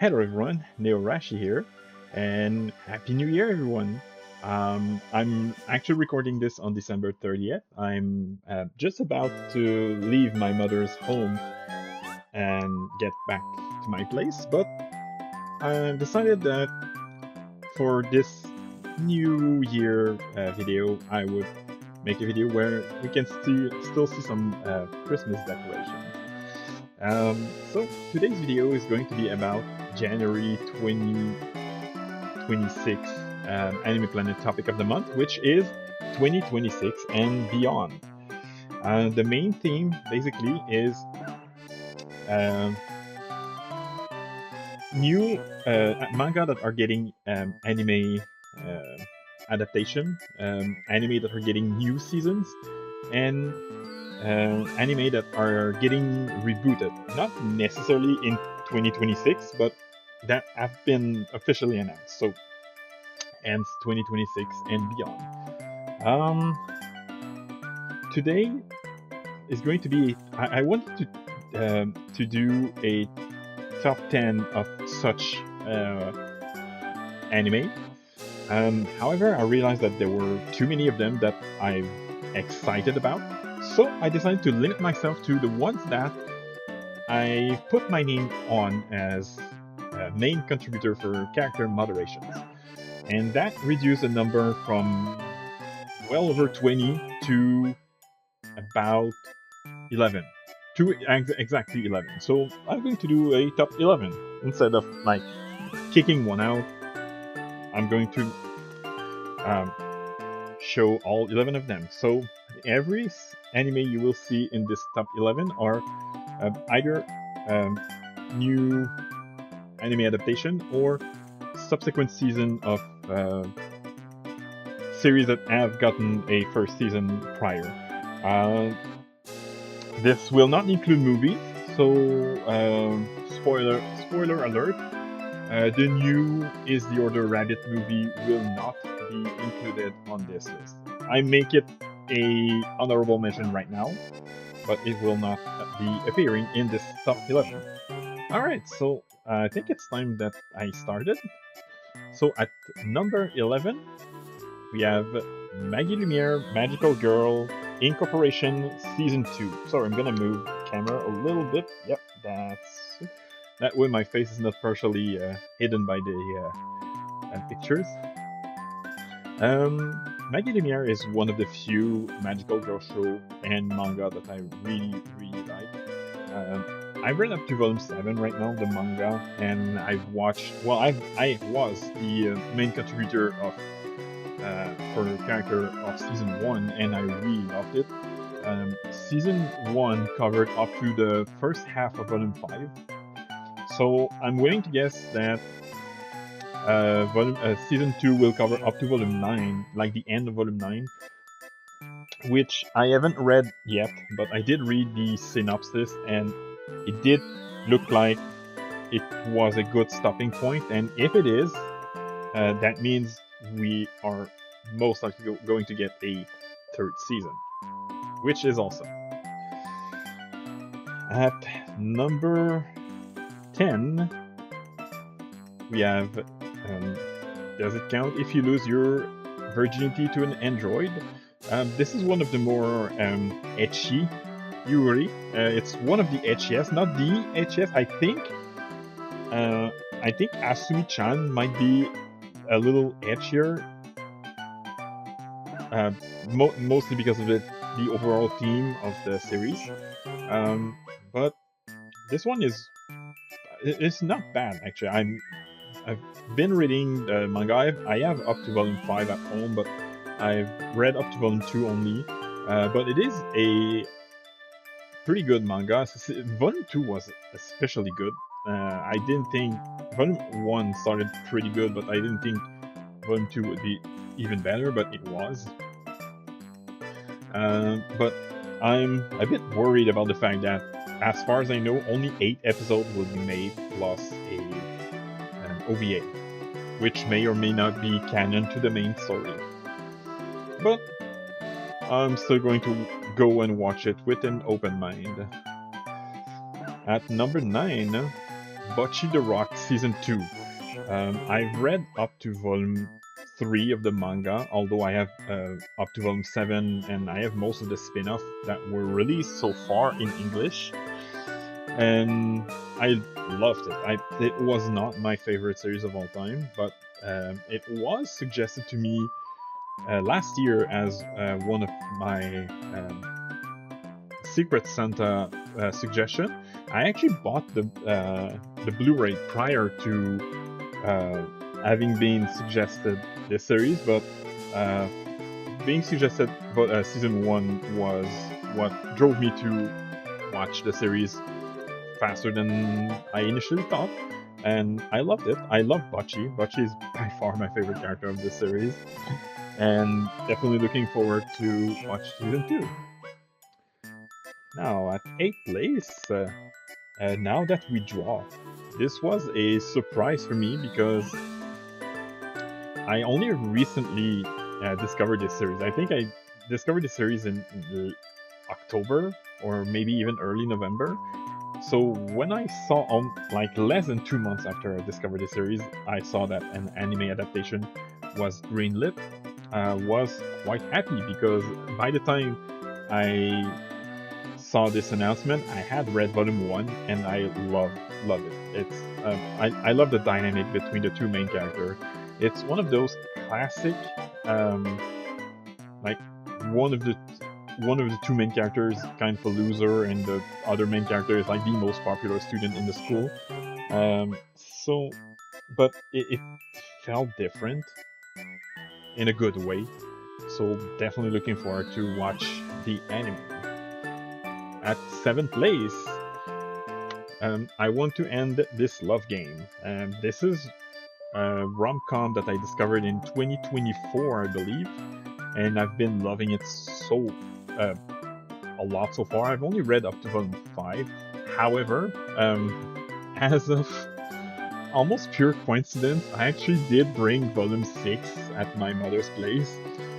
Hello everyone, Neo Rashi here, and Happy New Year everyone! I'm actually recording this on December 30th. I'm just about to leave my mother's home and get back to my place, but I decided that for this New Year video, I would make a video where we can still see some Christmas decorations. So today's video is going to be about January 2026 Anime Planet topic of the month, which is 2026 and beyond. The main theme basically is um new manga that are getting anime adaptation, anime that are getting new seasons, and anime that are getting rebooted. Not necessarily in 2026, but that have been officially announced. So, ends 2026 and beyond. Um, Today is going to be. I wanted to do a top 10 of such anime. However, I realized that there were too many of them that I'm excited about. So I decided to limit myself to the ones that I put my name on as main contributor for character moderations. And that reduced the number from well over 20 to about 11. Exactly 11. So I'm going to do a top 11. Instead of like kicking one out, I'm going to um, show all 11 of them. So every anime you will see in this top 11 are either um, new anime adaptation or subsequent season of series that have gotten a first season prior. Uh, this will not include movies, so spoiler alert. The new Is the Order Rabbit movie will not be included on this list. I make it a honorable mention right now, but it will not be appearing in this top 11. Alright, so I think it's time that I started. So at number 11, we have Maggie Lumiere, Magical Girl, Incorporation Season 2. Sorry, I'm gonna move camera a little bit. Yep, that's... That way my face is not partially hidden by the pictures. Maggie Lumiere is one of the few magical girl show and manga that I really like. I read up to volume 7 right now, the manga, and I've watched. Well, I was the main contributor of for the character of season 1, and I really loved it. Season 1 covered up to the first half of volume 5, so I'm willing to guess that season 2 will cover up to volume 9, like the end of volume 9, which I haven't read yet, but I did read the synopsis, and it did look like it was a good stopping point, and if it is, that means we are most likely going to get a third season, which is awesome. At number 10, we have Does It Count If You Lose Your Virginity to an Android? This is one of the more etchy Yuri. It's one of the etchiest, not the etchiest. I think Asumi-chan might be a little etchier, mostly because of the overall theme of the series. But this one it's not bad actually. I've been reading the manga. I have up to volume 5 at home, but I've read up to volume 2 only. But it is a pretty good manga. Volume 2 was especially good. I didn't think volume 1 started pretty good, but I didn't think volume 2 would be even better, but it was. But I'm a bit worried about the fact that, as far as I know, only 8 episodes will be made, plus an OVA, which may or may not be canon to the main story. But I'm still going to go and watch it with an open mind. At number 9, Bocce the Rock Season 2. I've read up to volume 3 of the manga, although I have up to volume 7, and I have most of the spin-off that were released so far in English. And I loved it. It was not my favorite series of all time, but it was suggested to me last year as one of my Secret Santa suggestion. I actually bought the Blu-ray prior to having been suggested this series, but being suggested season 1 was what drove me to watch the series faster than I initially thought, and I loved it. I love Bocce. Bocce is by far my favorite character of the series, and definitely looking forward to watch season 2. Now, at 8th place, now that we draw. This was a surprise for me because I only recently discovered this series. I think I discovered this series in October or maybe even early November. So when I saw, like less than 2 months after I discovered this series, I saw that an anime adaptation was greenlit. Was quite happy because by the time I saw this announcement, I had read volume 1 and I love it. It's I love the dynamic between the two main characters. It's one of those classic, like one of the two main characters kind of a loser, and the other main character is like the most popular student in the school. So, but it felt different in a good way. So definitely looking forward to watch the anime. At 7th place, I want to end this love game. This is a rom-com that I discovered in 2024, I believe, and I've been loving it so a lot so far. I've only read up to volume 5. However, as of almost pure coincidence, I actually did bring volume 6 at my mother's place,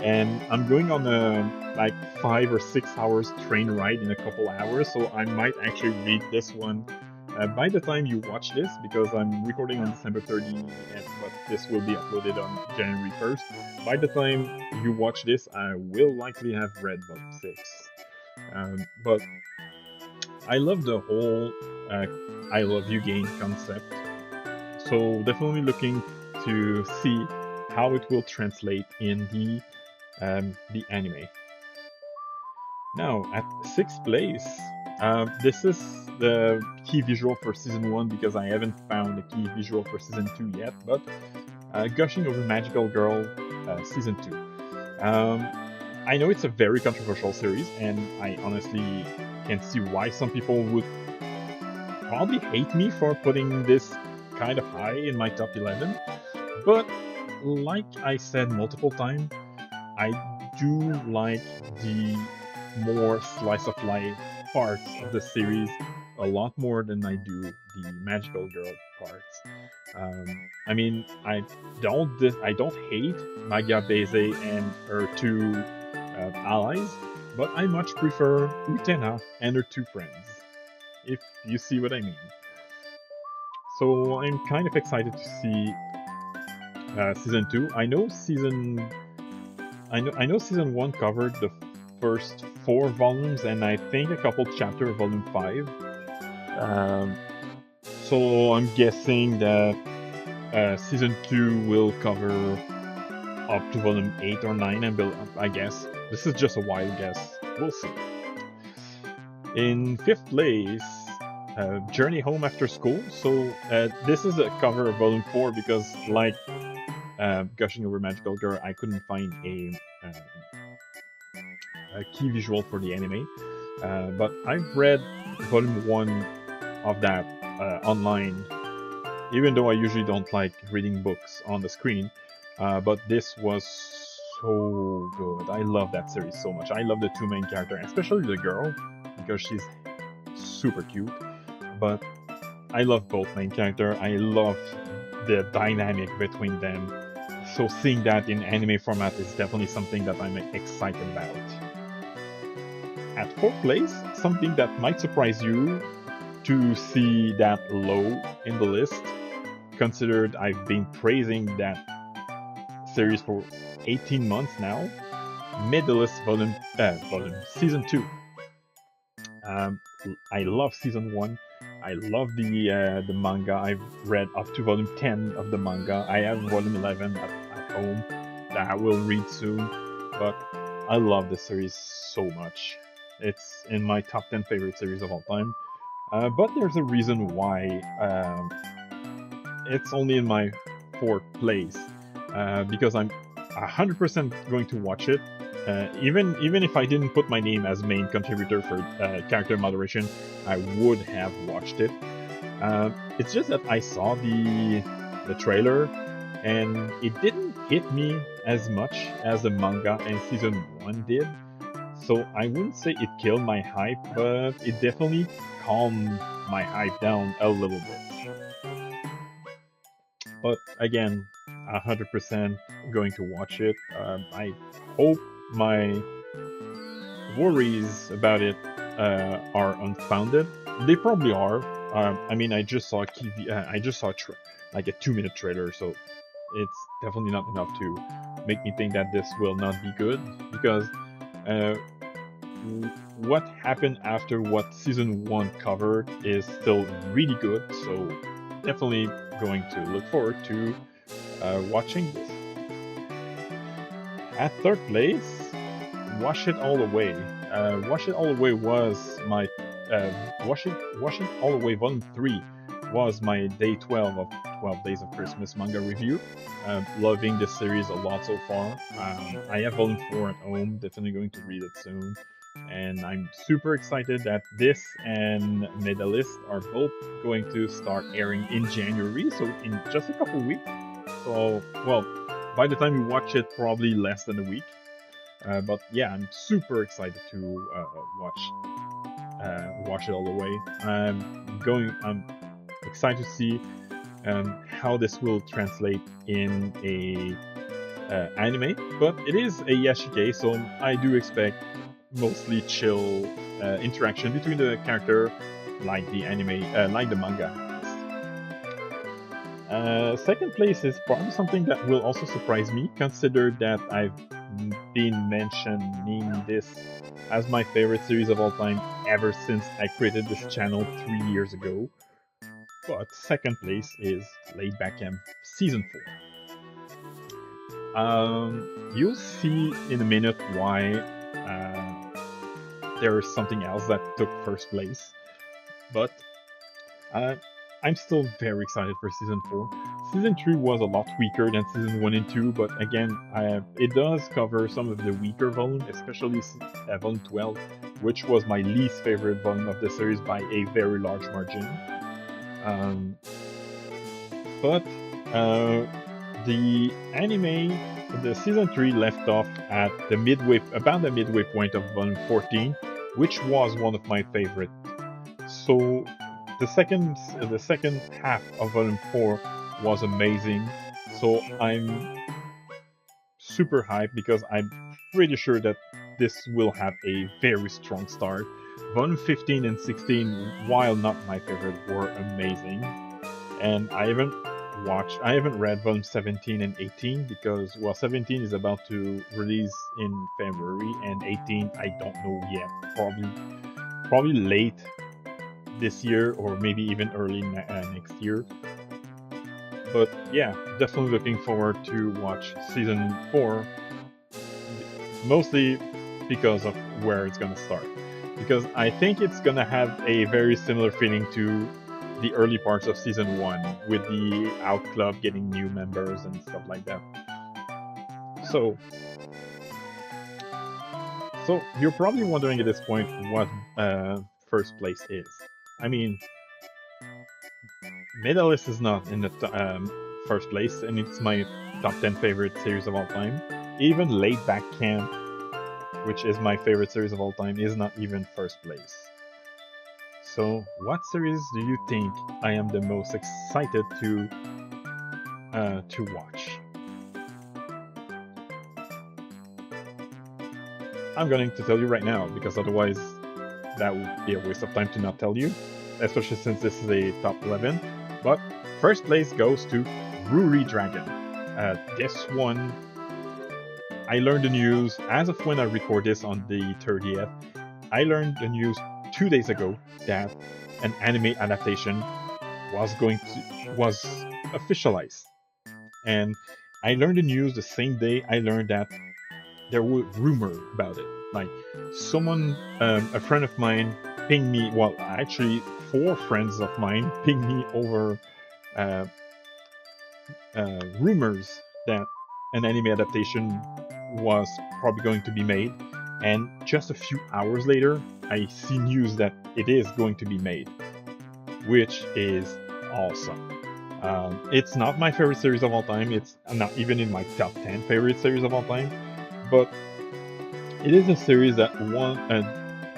and I'm going on a like 5 or 6 hours train ride in a couple hours, so I might actually read this one by the time you watch this, because I'm recording on December 30th, but this will be uploaded on January 1st. By the time you watch this, I will likely have read volume 6. But I love the whole I love you game concept, so definitely looking to see how it will translate in the anime. Now, at 6th place, this is the key visual for season 1 because I haven't found the key visual for season 2 yet, but Gushing Over Magical Girl season 2. I know it's a very controversial series, and I honestly can see why some people would probably hate me for putting this kind of high in my top 11, but like I said multiple times, I do like the more slice of life parts of the series a lot more than I do the magical girl parts. I mean, I don't hate Magia Beze and her two allies, but I much prefer Utena and her two friends, if you see what I mean. So I'm kind of excited to see season 2. I know season 1 covered the first 4 volumes, and I think a couple chapter of volume 5. So I'm guessing that season 2 will cover up to volume 8 or 9, and I guess. This is just a wild guess. We'll see. In 5th place, Journey Home After School. So this is a cover of volume 4 because, like Gushing Over Magical Girl, I couldn't find a key visual for the anime. But I've read volume 1 of that online, even though I usually don't like reading books on the screen. But this was so good. I love that series so much. I love the two main characters, especially the girl, because she's super cute. But I love both main characters. I love the dynamic between them. So seeing that in anime format is definitely something that I'm excited about. At 4th place, something that might surprise you, to see that low in the list, considered I've been praising that series for 18 months now. Made the list volume season 2. Um, I love season 1. I love the manga. I've read up to volume 10 of the manga. I have volume 11 at home that I will read soon. But I love this series so much. It's in my top 10 favorite series of all time. But there's a reason why it's only in my 4th place. Because I'm 100% going to watch it. Even if I didn't put my name as main contributor for character moderation, I would have watched it. It's just that I saw the trailer, and it didn't hit me as much as the manga and season 1 did. So I wouldn't say it killed my hype, but it definitely calmed my hype down a little bit. But again, 100% going to watch it. I hope my worries about it are unfounded. They probably are. I mean, I just saw like a 2-minute trailer, so it's definitely not enough to make me think that this will not be good. Because uh, what happened after what season 1 covered is still really good. So definitely going to look forward to watching this. At 3rd place, Wash It All Away. Wash It All Away was my Wash It All Away Volume 3 was my day 12 of 12 Days of Christmas manga review. Loving this series a lot so far. I have Volume 4 at home, definitely going to read it soon. And I'm super excited that this and Medalist are both going to start airing in January, so in just a couple weeks. So, well, by the time you watch it, probably less than a week. But yeah, I'm super excited to watch it all the way. I'm excited to see how this will translate in a anime. But it is a Yashike, so I do expect mostly chill interaction between the character, like the anime, like the manga. 2nd place is probably something that will also surprise me, consider that I've been mentioning this as my favorite series of all time ever since I created this channel 3 years ago. But 2nd place is Laid Back Camp Season 4. You'll see in a minute why there is something else that took 1st place. But I'm still very excited for Season 4. Season 3 was a lot weaker than Season 1 and 2, but again, it does cover some of the weaker volume, especially Volume 12, which was my least favorite volume of the series by a very large margin. But the anime, the Season 3 left off at about the midway point of Volume 14, which was one of my favorite. So the second half of Volume 4 was amazing. So I'm super hyped because I'm pretty sure that this will have a very strong start. Volume 15 and 16, while not my favorite, were amazing. And I haven't read Volume 17 and 18 because, well, 17 is about to release in February, and 18 I don't know yet. Probably late this year or maybe even early next year. But yeah, definitely looking forward to watch Season 4, mostly because of where it's gonna start. Because I think it's gonna have a very similar feeling to the early parts of Season 1, with the Out Club getting new members and stuff like that. So you're probably wondering at this point what 1st place is. I mean, Medalist is not in the 1st place, and it's my top 10 favorite series of all time. Even Laid Back Camp, which is my favorite series of all time, is not even 1st place. So, what series do you think I am the most excited to watch? I'm going to tell you right now, because otherwise that would be a waste of time to not tell you. especially since this is a top 11. But first place goes to Ruri Dragon. This one, I learned the news as of when I record this on the 30th. I learned the news 2 days ago that an anime adaptation was officialized, and I learned the news the same day I learned that there were rumor about it. Like someone, a friend of mine, pinged me. Well, actually, 4 friends of mine pinged me over uh, rumors that an anime adaptation was probably going to be made, and just a few hours later, I see news that it is going to be made, which is awesome. It's not my favorite series of all time. It's not even in my top 10 favorite series of all time, but it is a series that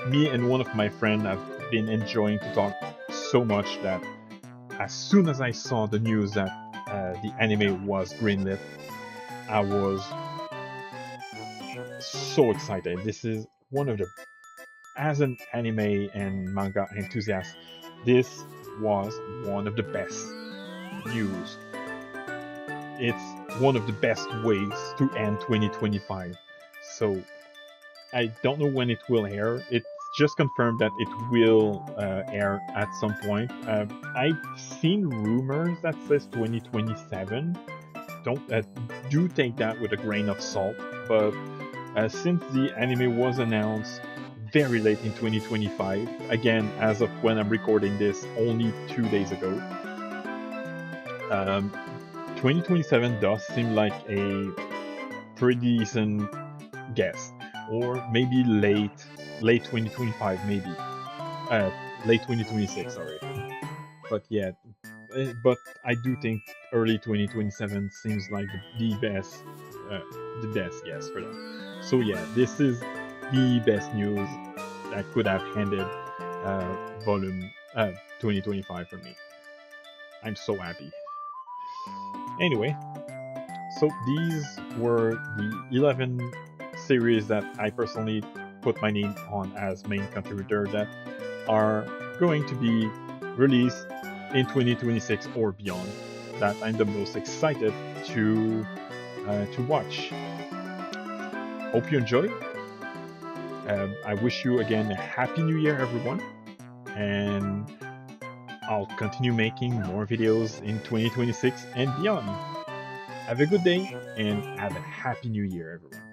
me and one of my friends have been enjoying to talk so much that as soon as I saw the news that the anime was greenlit, I was so excited. This is one of the, as an anime and manga enthusiast, this was one of the best news. It's one of the best ways to end 2025. So I don't know when it will air. It's just confirmed that it will air at some point. I've seen rumors that says 2027. Don't do take that with a grain of salt. But since the anime was announced very late in 2025, again as of when I'm recording this, only 2 days ago, 2027 does seem like a pretty decent guess, or maybe late 2025, maybe late 2026. Sorry, but yeah, but I do think early 2027 seems like uh, the best guess for that. So yeah, this is the best news that could have handed volume 2025 for me. I'm so happy. Anyway, so these were the 11 series that I personally put my name on as main contributor that are going to be released in 2026 or beyond, that I'm the most excited to watch. Hope you enjoy. I wish you again a happy new year, everyone, and I'll continue making more videos in 2026 and beyond. Have a good day and have a happy new year, everyone.